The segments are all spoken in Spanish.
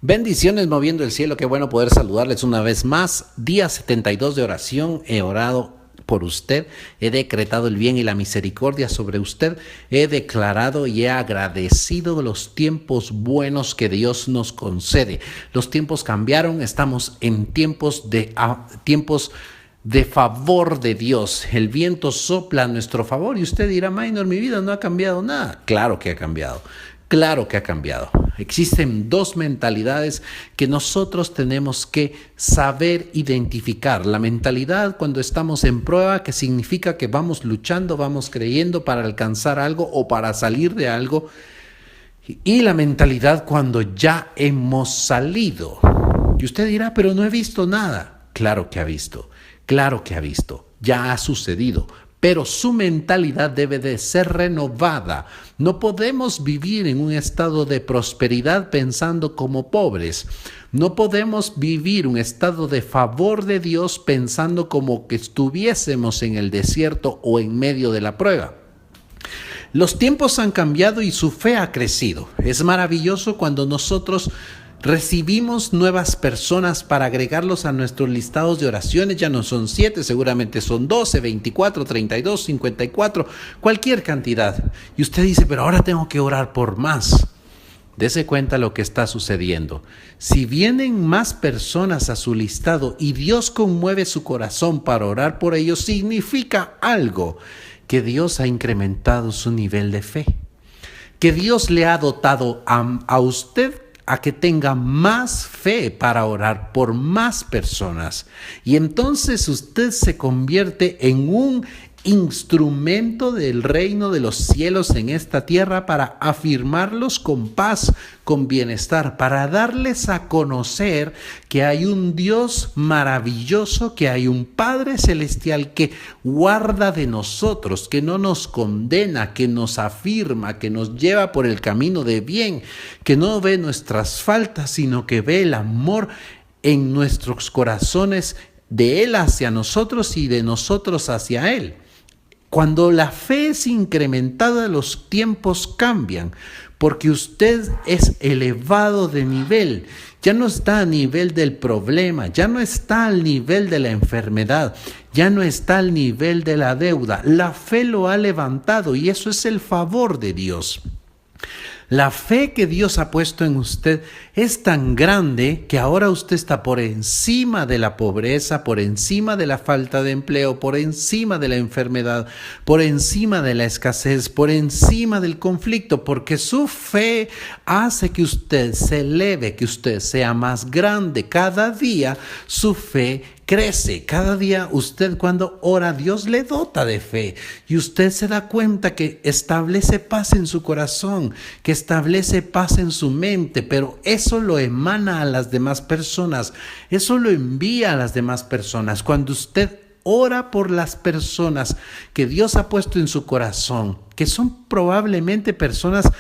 Bendiciones moviendo el cielo, qué bueno poder saludarles una vez más. Día 72 de oración, he orado por usted, he decretado el bien y la misericordia sobre usted, he declarado y he agradecido los tiempos buenos que Dios nos concede. Los tiempos cambiaron, estamos en tiempos de favor de Dios. El viento sopla a nuestro favor y usted dirá, Maynor, mi vida no ha cambiado nada. Claro que ha cambiado. Claro que ha cambiado. Existen dos mentalidades que nosotros tenemos que saber identificar. La mentalidad cuando estamos en prueba, que significa que vamos luchando, vamos creyendo para alcanzar algo o para salir de algo. Y la mentalidad cuando ya hemos salido. Y usted dirá, pero no he visto nada. Claro que ha visto. Claro que ha visto. Ya ha sucedido. Pero su mentalidad debe de ser renovada. No podemos vivir en un estado de prosperidad pensando como pobres. No podemos vivir un estado de favor de Dios pensando como que estuviésemos en el desierto o en medio de la prueba. Los tiempos han cambiado y su fe ha crecido. Es maravilloso cuando nosotros recibimos nuevas personas para agregarlos a nuestros listados de oraciones. Ya no son 7, seguramente son 12, 24, 32, 54, cualquier cantidad. Y usted dice, pero ahora tengo que orar por más. Dese cuenta lo que está sucediendo. Si vienen más personas a su listado y Dios conmueve su corazón para orar por ellos, significa algo, que Dios ha incrementado su nivel de fe. Que Dios le ha dotado a usted a que tenga más fe para orar por más personas. Y entonces usted se convierte en un instrumento del reino de los cielos en esta tierra para afirmarlos con paz, con bienestar, para darles a conocer que hay un Dios maravilloso, que hay un Padre celestial que guarda de nosotros, que no nos condena, que nos afirma, que nos lleva por el camino de bien, que no ve nuestras faltas, sino que ve el amor en nuestros corazones, de Él hacia nosotros y de nosotros hacia Él. Cuando la fe es incrementada, los tiempos cambian, porque usted es elevado de nivel. Ya no está a nivel del problema, ya no está al nivel de la enfermedad, ya no está al nivel de la deuda. La fe lo ha levantado y eso es el favor de Dios. La fe que Dios ha puesto en usted es tan grande que ahora usted está por encima de la pobreza, por encima de la falta de empleo, por encima de la enfermedad, por encima de la escasez, por encima del conflicto, porque su fe hace que usted se eleve, que usted sea más grande. Cada día su fe crece. Cada día usted cuando ora, Dios le dota de fe y usted se da cuenta que establece paz en su corazón, que establece paz en su mente, pero eso lo emana a las demás personas, eso lo envía a las demás personas. Cuando usted ora por las personas que Dios ha puesto en su corazón, que son probablemente personas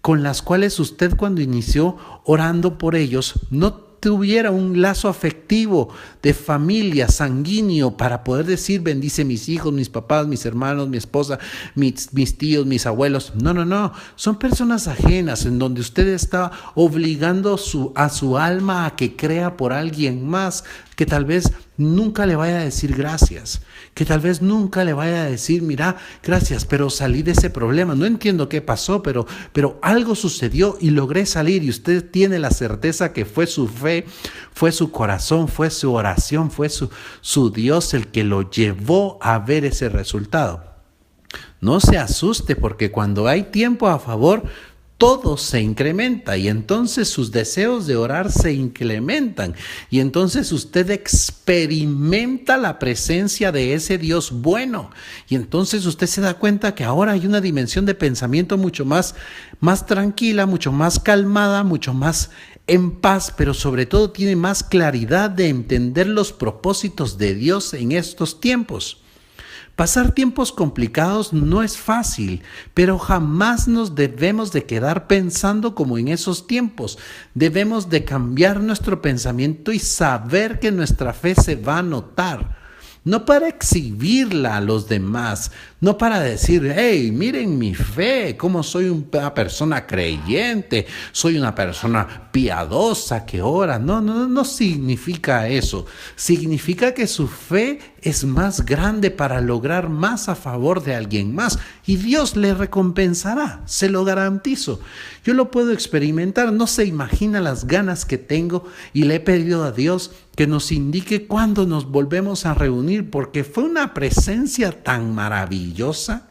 con las cuales usted cuando inició orando por ellos no tuviera un lazo afectivo de familia sanguíneo para poder decir bendice mis hijos, mis papás, mis hermanos, mi esposa, mis tíos, mis abuelos. No. Son personas ajenas en donde usted está obligando a su alma a que crea por alguien más que tal vez nunca le vaya a decir gracias, que tal vez nunca le vaya a decir, mira, gracias, pero salí de ese problema, no entiendo qué pasó, pero algo sucedió y logré salir, y usted tiene la certeza que fue su fe, fue su corazón, fue su oración, fue su Dios el que lo llevó a ver ese resultado. No se asuste, porque cuando hay tiempo a favor, todo se incrementa y entonces sus deseos de orar se incrementan y entonces usted experimenta la presencia de ese Dios bueno y entonces usted se da cuenta que ahora hay una dimensión de pensamiento mucho más tranquila, mucho más calmada, mucho más en paz, pero sobre todo tiene más claridad de entender los propósitos de Dios en estos tiempos. Pasar tiempos complicados no es fácil, pero jamás nos debemos de quedar pensando como en esos tiempos. Debemos de cambiar nuestro pensamiento y saber que nuestra fe se va a notar. no para exhibirla a los demás, no para decir, hey, miren mi fe, cómo soy una persona creyente, soy una persona piadosa que ora. No significa eso. Significa que su fe es más grande para lograr más a favor de alguien más y Dios le recompensará, se lo garantizo. Yo lo puedo experimentar, no se imagina las ganas que tengo y le he pedido a Dios que nos indique cuándo nos volvemos a reunir, porque fue una presencia tan maravillosa,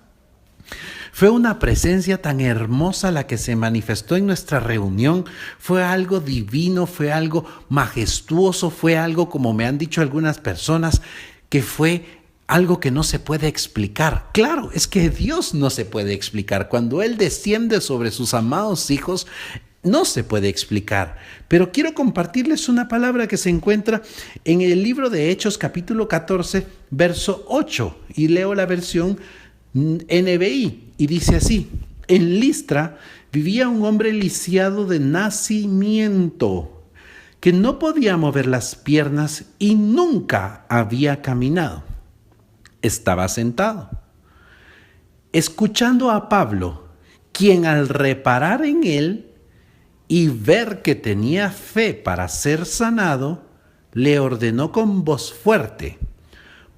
fue una presencia tan hermosa la que se manifestó en nuestra reunión. Fue algo divino, fue algo majestuoso, fue algo, como me han dicho algunas personas, que fue algo que no se puede explicar. Claro, es que Dios no se puede explicar. Cuando Él desciende sobre sus amados hijos, no se puede explicar. Pero quiero compartirles una palabra que se encuentra en el libro de Hechos, capítulo 14, verso 8. Y leo la versión NBI. Y dice así: en Listra vivía un hombre lisiado de nacimiento, que no podía mover las piernas y nunca había caminado. Estaba sentado, escuchando a Pablo, quien al reparar en él y ver que tenía fe para ser sanado, le ordenó con voz fuerte: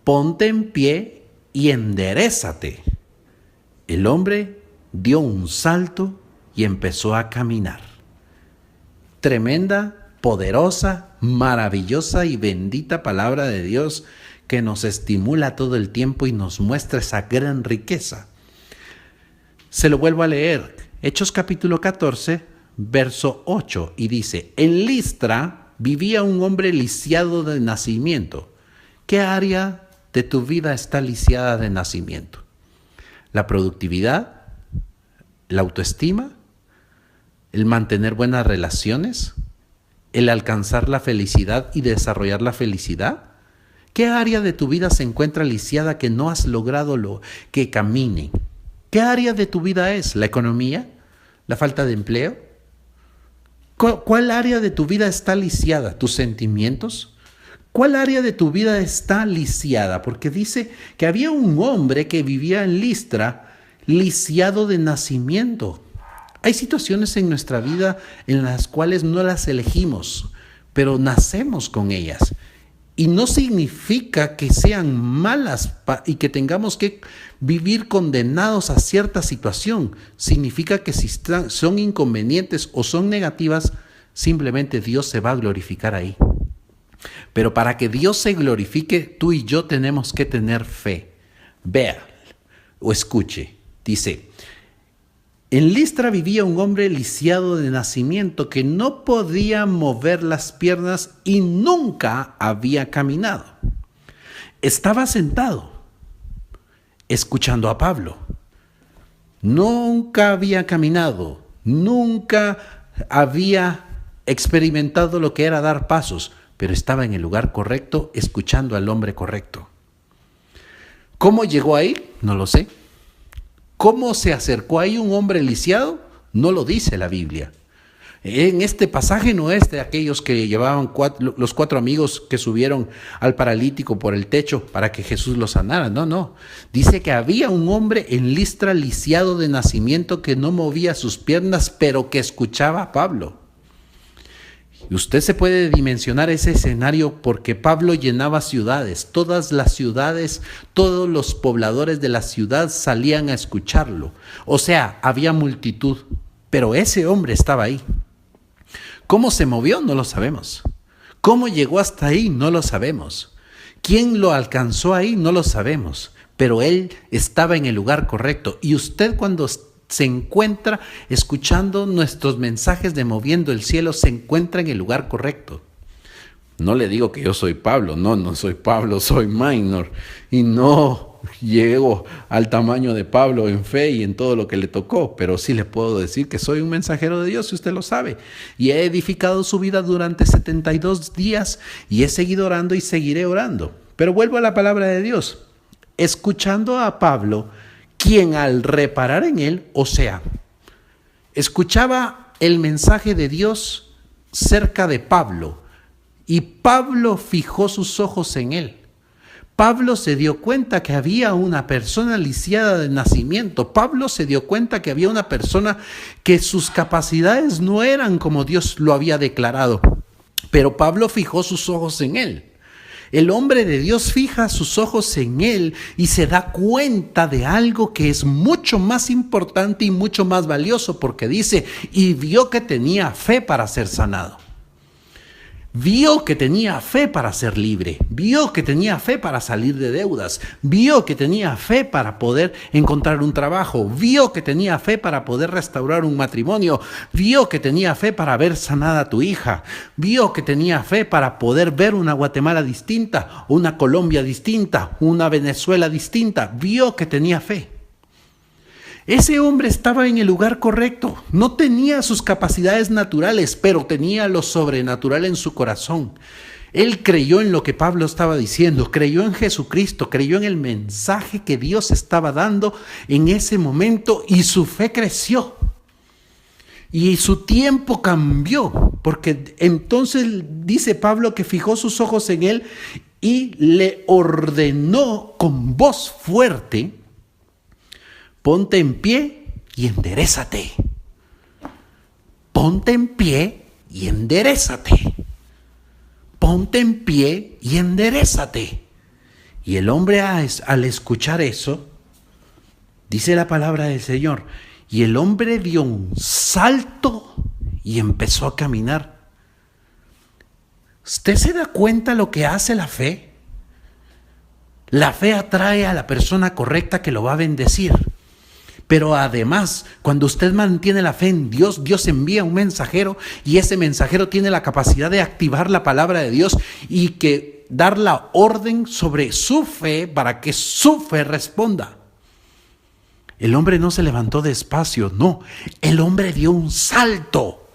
ponte en pie y enderézate. El hombre dio un salto y empezó a caminar. Tremenda, poderosa, maravillosa y bendita palabra de Dios que nos estimula todo el tiempo y nos muestra esa gran riqueza. Se lo vuelvo a leer. Hechos capítulo 14, verso 8, y dice: en Listra vivía un hombre lisiado de nacimiento. ¿Qué área de tu vida está lisiada de nacimiento? ¿La productividad? ¿La autoestima? ¿El mantener buenas relaciones? ¿El alcanzar la felicidad y desarrollar la felicidad? ¿Qué área de tu vida se encuentra lisiada que no has logrado que camine? ¿Qué área de tu vida es? ¿La economía? ¿La falta de empleo? ¿Cuál área de tu vida está lisiada? ¿Tus sentimientos? ¿Cuál área de tu vida está lisiada? Porque dice que había un hombre que vivía en Listra, lisiado de nacimiento. Hay situaciones en nuestra vida en las cuales no las elegimos, pero nacemos con ellas. Y no significa que sean malas y que tengamos que vivir condenados a cierta situación. Significa que si son inconvenientes o son negativas, simplemente Dios se va a glorificar ahí. Pero para que Dios se glorifique, tú y yo tenemos que tener fe. Vea o escuche. Dice: en Listra vivía un hombre lisiado de nacimiento que no podía mover las piernas y nunca había caminado. Estaba sentado, escuchando a Pablo. Nunca había caminado, nunca había experimentado lo que era dar pasos, pero estaba en el lugar correcto, escuchando al hombre correcto. ¿Cómo llegó ahí? No lo sé. ¿Cómo se acercó ahí un hombre lisiado? No lo dice la Biblia. En este pasaje no es de aquellos que llevaban los 4 amigos que subieron al paralítico por el techo para que Jesús lo sanara. No. Dice que había un hombre en Listra lisiado de nacimiento que no movía sus piernas, pero que escuchaba a Pablo. Y usted se puede dimensionar ese escenario porque Pablo llenaba ciudades. Todas las ciudades, todos los pobladores de la ciudad salían a escucharlo. O sea, había multitud, pero ese hombre estaba ahí. ¿Cómo se movió? No lo sabemos. ¿Cómo llegó hasta ahí? No lo sabemos. ¿Quién lo alcanzó ahí? No lo sabemos. Pero él estaba en el lugar correcto. Y usted, cuando se encuentra escuchando nuestros mensajes de Moviendo el Cielo, se encuentra en el lugar correcto. No le digo que yo soy Pablo, no soy Pablo, soy minor y no llego al tamaño de Pablo en fe y en todo lo que le tocó, pero sí le puedo decir que soy un mensajero de Dios, y usted lo sabe, y he edificado su vida durante 72 días y he seguido orando y seguiré orando. Pero vuelvo a la palabra de Dios. Escuchando a Pablo, quien al reparar en él, o sea, escuchaba el mensaje de Dios cerca de Pablo, y Pablo fijó sus ojos en él. Pablo se dio cuenta que había una persona lisiada de nacimiento. Pablo se dio cuenta que había una persona que sus capacidades no eran como Dios lo había declarado. Pero Pablo fijó sus ojos en él. El hombre de Dios fija sus ojos en él y se da cuenta de algo que es mucho más importante y mucho más valioso, porque dice, y vio que tenía fe para ser sanado. Vio que tenía fe para ser libre, vio que tenía fe para salir de deudas, vio que tenía fe para poder encontrar un trabajo, vio que tenía fe para poder restaurar un matrimonio, vio que tenía fe para ver sanada a tu hija, vio que tenía fe para poder ver una Guatemala distinta, una Colombia distinta, una Venezuela distinta, vio que tenía fe. Ese hombre estaba en el lugar correcto, no tenía sus capacidades naturales, pero tenía lo sobrenatural en su corazón. Él creyó en lo que Pablo estaba diciendo, creyó en Jesucristo, creyó en el mensaje que Dios estaba dando en ese momento y su fe creció. Y su tiempo cambió, porque entonces dice Pablo que fijó sus ojos en él y le ordenó con voz fuerte: ponte en pie y enderézate. Ponte en pie y enderézate. Ponte en pie y enderézate. Y el hombre, al escuchar eso, dice la palabra del Señor, y el hombre dio un salto y empezó a caminar. ¿Usted se da cuenta lo que hace la fe? La fe atrae a la persona correcta que lo va a bendecir. Pero además, cuando usted mantiene la fe en Dios, Dios envía un mensajero y ese mensajero tiene la capacidad de activar la palabra de Dios y que dar la orden sobre su fe para que su fe responda. El hombre no se levantó despacio, no, el hombre dio un salto.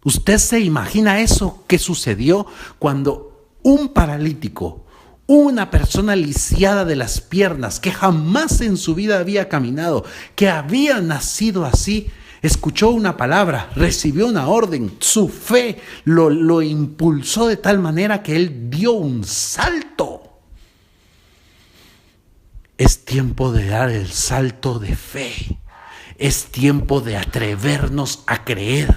¿Usted se imagina eso que sucedió cuando un paralítico, una persona lisiada de las piernas, que jamás en su vida había caminado, que había nacido así, escuchó una palabra, recibió una orden, su fe lo impulsó de tal manera que él dio un salto? Es tiempo de dar el salto de fe. Es tiempo de atrevernos a creer.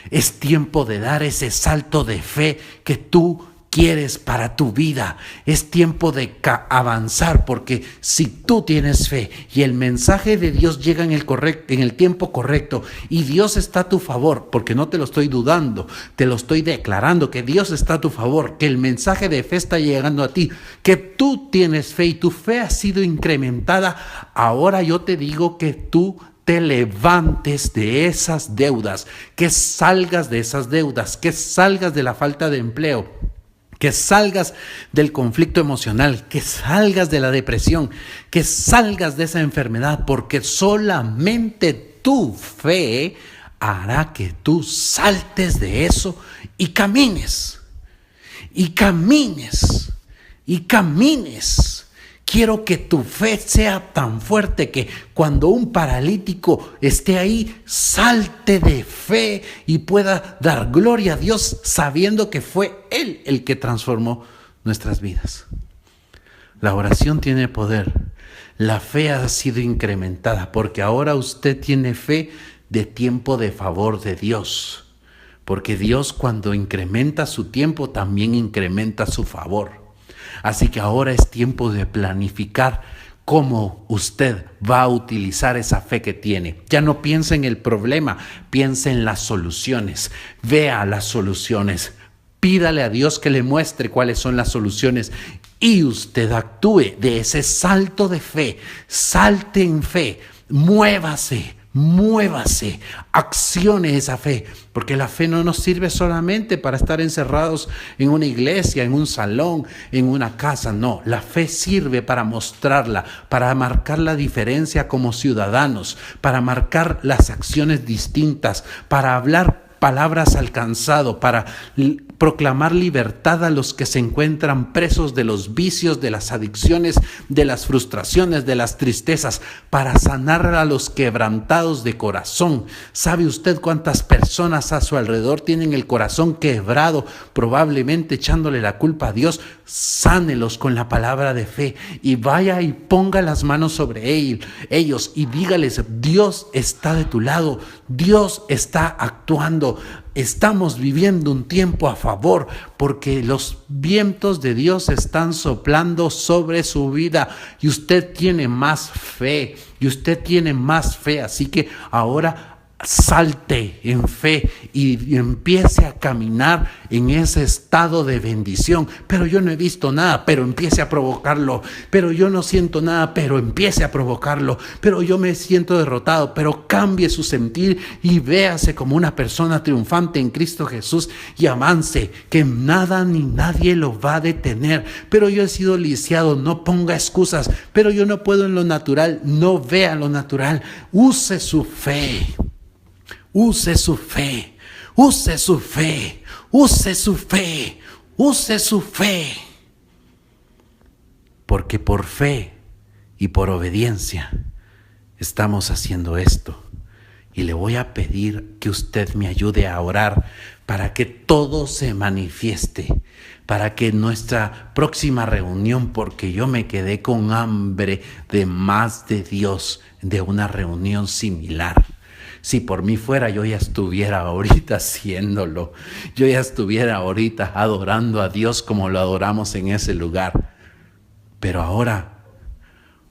Es tiempo de dar ese salto de fe que tú quieres para tu vida. Es tiempo de avanzar, porque si tú tienes fe y el mensaje de Dios llega en el tiempo correcto y Dios está a tu favor, porque no te lo estoy dudando, te lo estoy declarando que Dios está a tu favor, que el mensaje de fe está llegando a ti, que tú tienes fe y tu fe ha sido incrementada, ahora yo te digo que tú te levantes de esas deudas, que salgas de esas deudas, que salgas de la falta de empleo, que salgas del conflicto emocional, que salgas de la depresión, que salgas de esa enfermedad, porque solamente tu fe hará que tú saltes de eso y camines, y camines, y camines. Quiero que tu fe sea tan fuerte que cuando un paralítico esté ahí, salte de fe y pueda dar gloria a Dios sabiendo que fue Él el que transformó nuestras vidas. La oración tiene poder. La fe ha sido incrementada porque ahora usted tiene fe de tiempo de favor de Dios. Porque Dios, cuando incrementa su tiempo, también incrementa su favor. Así que ahora es tiempo de planificar cómo usted va a utilizar esa fe que tiene. Ya no piense en el problema, piense en las soluciones. Vea las soluciones. Pídale a Dios que le muestre cuáles son las soluciones y usted actúe de ese salto de fe. Salte en fe, muévase, accione esa fe, porque la fe no nos sirve solamente para estar encerrados en una iglesia, en un salón, en una casa, no, la fe sirve para mostrarla, para marcar la diferencia como ciudadanos, para marcar las acciones distintas, para hablar palabras alcanzado para proclamar libertad a los que se encuentran presos de los vicios, de las adicciones, de las frustraciones, de las tristezas, para sanar a los quebrantados de corazón. ¿Sabe usted cuántas personas a su alrededor tienen el corazón quebrado, probablemente echándole la culpa a Dios? Sánelos con la palabra de fe y vaya y ponga las manos sobre ellos y dígales: Dios está de tu lado, Dios está actuando. Estamos viviendo un tiempo a favor porque los vientos de Dios están soplando sobre su vida y usted tiene más fe, así que ahora salte en fe y empiece a caminar en ese estado de bendición. Pero yo no he visto nada, pero empiece a provocarlo. Pero yo no siento nada, pero empiece a provocarlo. Pero yo me siento derrotado, pero cambie su sentir y véase como una persona triunfante en Cristo Jesús y avance, que nada ni nadie lo va a detener. Pero yo he sido lisiado, no ponga excusas. Pero yo no puedo en lo natural, no vea lo natural. Use su fe. Use su fe, use su fe, use su fe, use su fe. Porque por fe y por obediencia estamos haciendo esto. Y le voy a pedir que usted me ayude a orar para que todo se manifieste, para que nuestra próxima reunión, porque yo me quedé con hambre de más de Dios, de una reunión similar. Si por mí fuera, yo ya estuviera ahorita haciéndolo. Yo ya estuviera ahorita adorando a Dios como lo adoramos en ese lugar. Pero ahora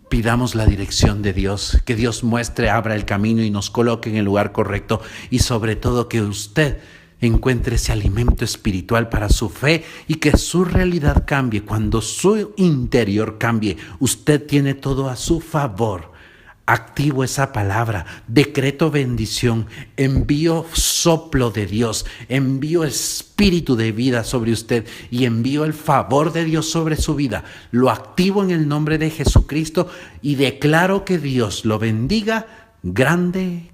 pidamos la dirección de Dios, que Dios muestre, abra el camino y nos coloque en el lugar correcto. Y sobre todo que usted encuentre ese alimento espiritual para su fe y que su realidad cambie. Cuando su interior cambie, usted tiene todo a su favor. Activo esa palabra, decreto bendición, envío soplo de Dios, envío espíritu de vida sobre usted y envío el favor de Dios sobre su vida. Lo activo en el nombre de Jesucristo y declaro que Dios lo bendiga grandemente.